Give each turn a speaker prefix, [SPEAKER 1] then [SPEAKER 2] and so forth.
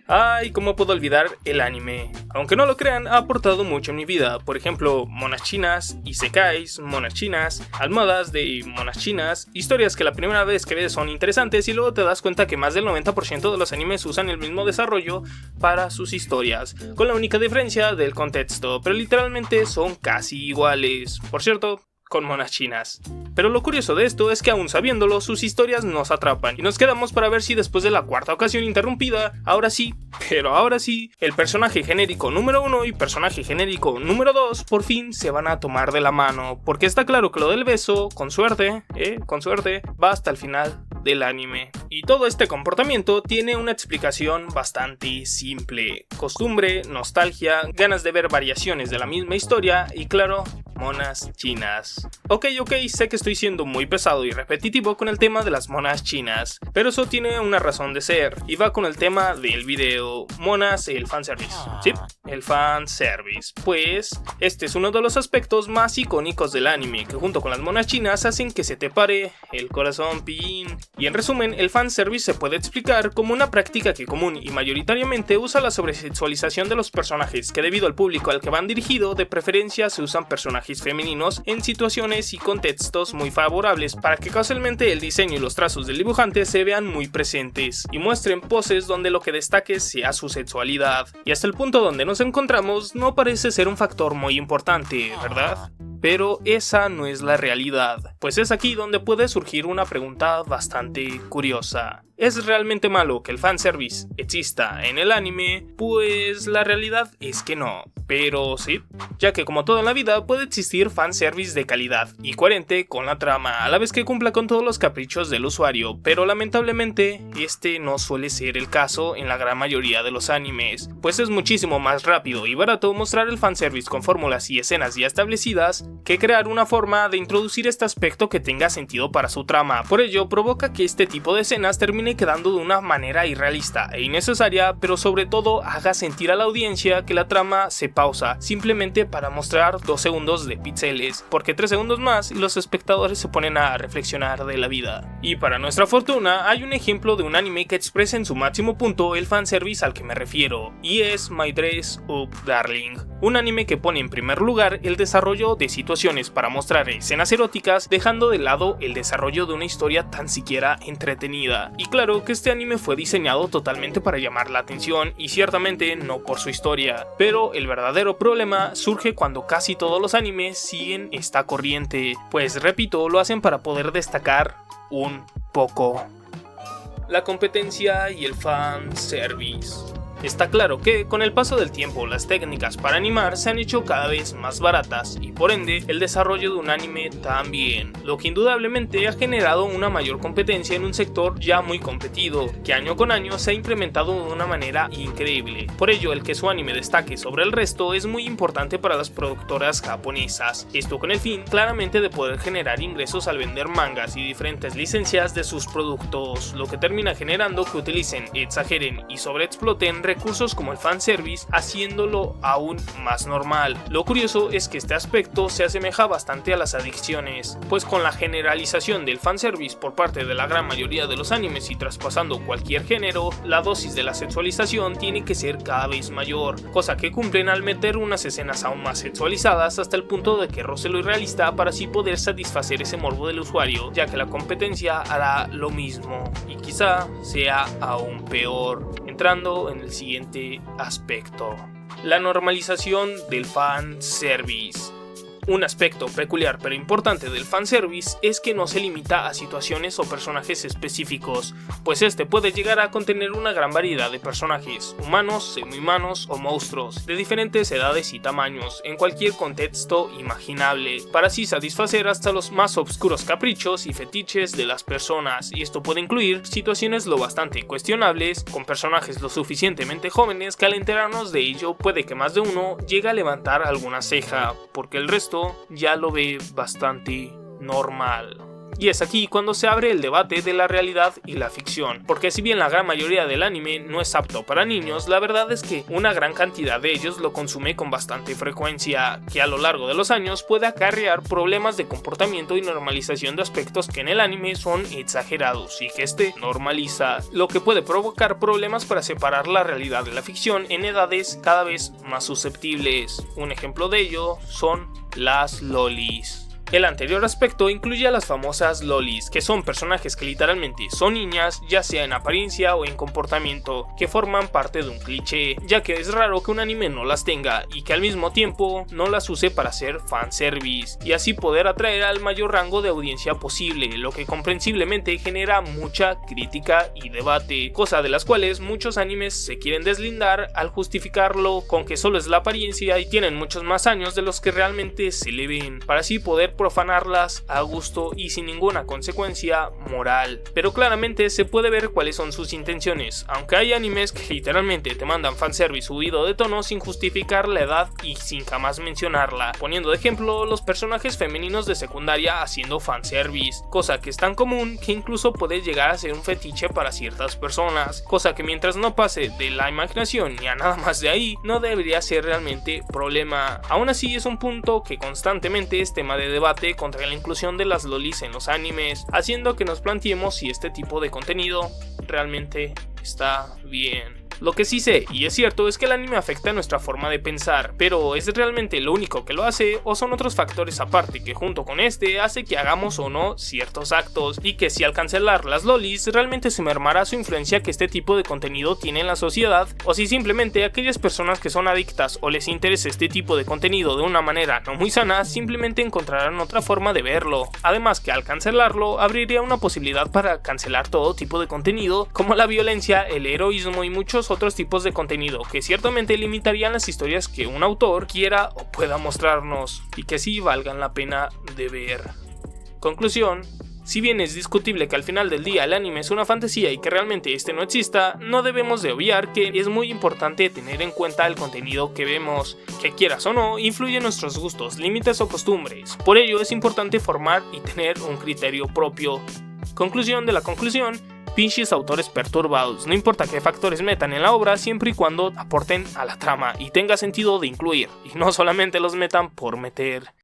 [SPEAKER 1] Ay, cómo puedo olvidar el anime. Aunque no lo crean, ha aportado mucho en mi vida. Por ejemplo, monas chinas, isekais, monas chinas, almohadas de monas chinas, historias que la primera vez que ves son interesantes y luego te das cuenta que más del 90% de los animes usan el mismo desarrollo para sus historias, con la única diferencia del contexto, pero literalmente son casi iguales. Por cierto, con monas chinas. Pero lo curioso de esto es que aún sabiéndolo, sus historias nos atrapan y nos quedamos para ver si después de la cuarta ocasión interrumpida, ahora sí, pero ahora sí, el personaje genérico número 1 y personaje genérico número 2 por fin se van a tomar de la mano, porque está claro que lo del beso, con suerte, va hasta el final del anime. Y todo este comportamiento tiene una explicación bastante simple: costumbre, nostalgia, ganas de ver variaciones de la misma historia y claro, monas chinas. Ok, sé que estoy siendo muy pesado y repetitivo con el tema de las monas chinas, pero eso tiene una razón de ser y va con el tema del video: monas, el fanservice. Sí, el fanservice. Pues este es uno de los aspectos más icónicos del anime, que junto con las monas chinas hacen que se te pare el corazón, pillín. Y en resumen, el fanservice se puede explicar como una práctica que común y mayoritariamente usa la sobresexualización de los personajes, que debido al público al que van dirigido, de preferencia se usan personajes femeninos en situaciones y contextos muy favorables para que casualmente el diseño y los trazos del dibujante se vean muy presentes y muestren poses donde lo que destaque sea su sexualidad. Y hasta el punto donde nos encontramos no parece ser un factor muy importante, ¿verdad? Pero esa no es la realidad, pues es aquí donde puede surgir una pregunta bastante curiosa. ¿Es realmente malo que el fanservice exista en el anime? Pues la realidad es que no, pero sí, ya que como todo en la vida puede existir fanservice de calidad y coherente con la trama, a la vez que cumpla con todos los caprichos del usuario, pero lamentablemente este no suele ser el caso en la gran mayoría de los animes, pues es muchísimo más rápido y barato mostrar el fanservice con fórmulas y escenas ya establecidas que crear una forma de introducir este aspecto que tenga sentido para su trama. Por ello provoca que este tipo de escenas termine quedando de una manera irrealista e innecesaria, pero sobre todo haga sentir a la audiencia que la trama se pausa simplemente para mostrar 2 segundos de píxeles, porque 3 segundos más y los espectadores se ponen a reflexionar de la vida. Y para nuestra fortuna hay un ejemplo de un anime que expresa en su máximo punto el fanservice al que me refiero, y es My Dress Up Darling, un anime que pone en primer lugar el desarrollo de situaciones para mostrar escenas eróticas, dejando de lado el desarrollo de una historia tan siquiera entretenida. Y claro que este anime fue diseñado totalmente para llamar la atención y ciertamente no por su historia, pero el verdadero problema surge cuando casi todos los animes siguen esta corriente, pues repito, lo hacen para poder destacar un poco. La competencia y el fanservice. Está claro que, con el paso del tiempo, las técnicas para animar se han hecho cada vez más baratas y por ende el desarrollo de un anime también, lo que indudablemente ha generado una mayor competencia en un sector ya muy competido, que año con año se ha incrementado de una manera increíble. Por ello, el que su anime destaque sobre el resto es muy importante para las productoras japonesas, esto con el fin claramente de poder generar ingresos al vender mangas y diferentes licencias de sus productos, lo que termina generando que utilicen, exageren y sobreexploten recursos como el fanservice, haciéndolo aún más normal. Lo curioso es que este aspecto se asemeja bastante a las adicciones, pues con la generalización del fanservice por parte de la gran mayoría de los animes y traspasando cualquier género, la dosis de la sexualización tiene que ser cada vez mayor, cosa que cumplen al meter unas escenas aún más sexualizadas hasta el punto de que roce lo irrealista para así poder satisfacer ese morbo del usuario, ya que la competencia hará lo mismo y quizá sea aún peor. Entrando en el siguiente aspecto: la normalización del fanservice. Un aspecto peculiar pero importante del fanservice es que no se limita a situaciones o personajes específicos, pues este puede llegar a contener una gran variedad de personajes, humanos, semi-humanos o monstruos, de diferentes edades y tamaños, en cualquier contexto imaginable, para así satisfacer hasta los más oscuros caprichos y fetiches de las personas, y esto puede incluir situaciones lo bastante cuestionables, con personajes lo suficientemente jóvenes que al enterarnos de ello puede que más de uno llegue a levantar alguna ceja, porque el resto ya lo ve bastante normal. Y es aquí cuando se abre el debate de la realidad y la ficción, porque si bien la gran mayoría del anime no es apto para niños, la verdad es que una gran cantidad de ellos lo consume con bastante frecuencia, que a lo largo de los años puede acarrear problemas de comportamiento y normalización de aspectos que en el anime son exagerados y que este normaliza, lo que puede provocar problemas para separar la realidad de la ficción en edades cada vez más susceptibles. Un ejemplo de ello son las lolis. El anterior aspecto incluye a las famosas lolis, que son personajes que literalmente son niñas, ya sea en apariencia o en comportamiento, que forman parte de un cliché, ya que es raro que un anime no las tenga y que al mismo tiempo no las use para hacer fanservice, y así poder atraer al mayor rango de audiencia posible, lo que comprensiblemente genera mucha crítica y debate, cosa de las cuales muchos animes se quieren deslindar al justificarlo con que solo es la apariencia y tienen muchos más años de los que realmente se le ven, para así poder profanarlas a gusto y sin ninguna consecuencia moral. Pero claramente se puede ver cuáles son sus intenciones, aunque hay animes que literalmente te mandan fanservice subido de tono sin justificar la edad y sin jamás mencionarla, poniendo de ejemplo los personajes femeninos de secundaria haciendo fanservice, cosa que es tan común que incluso puede llegar a ser un fetiche para ciertas personas, cosa que mientras no pase de la imaginación ni a nada más de ahí, no debería ser realmente problema. Aún así es un punto que constantemente es tema de debate contra la inclusión de las lolis en los animes, haciendo que nos planteemos si este tipo de contenido realmente está bien. Lo que sí sé, y es cierto, es que el anime afecta a nuestra forma de pensar, pero ¿es realmente lo único que lo hace o son otros factores aparte que junto con este hace que hagamos o no ciertos actos, y que si al cancelar las lolis realmente se mermará su influencia que este tipo de contenido tiene en la sociedad, o si simplemente aquellas personas que son adictas o les interesa este tipo de contenido de una manera no muy sana simplemente encontrarán otra forma de verlo. Además que al cancelarlo abriría una posibilidad para cancelar todo tipo de contenido como la violencia, el heroísmo y muchos otros tipos de contenido que ciertamente limitarían las historias que un autor quiera o pueda mostrarnos y que sí valgan la pena de ver. Conclusión: si bien es discutible que al final del día el anime es una fantasía y que realmente este no exista, no debemos de obviar que es muy importante tener en cuenta el contenido que vemos, que quieras o no, influye en nuestros gustos, límites o costumbres. Por ello es importante formar y tener un criterio propio. Conclusión de la conclusión: pinches autores perturbados, no importa qué factores metan en la obra siempre y cuando aporten a la trama y tenga sentido de incluir, y no solamente los metan por meter.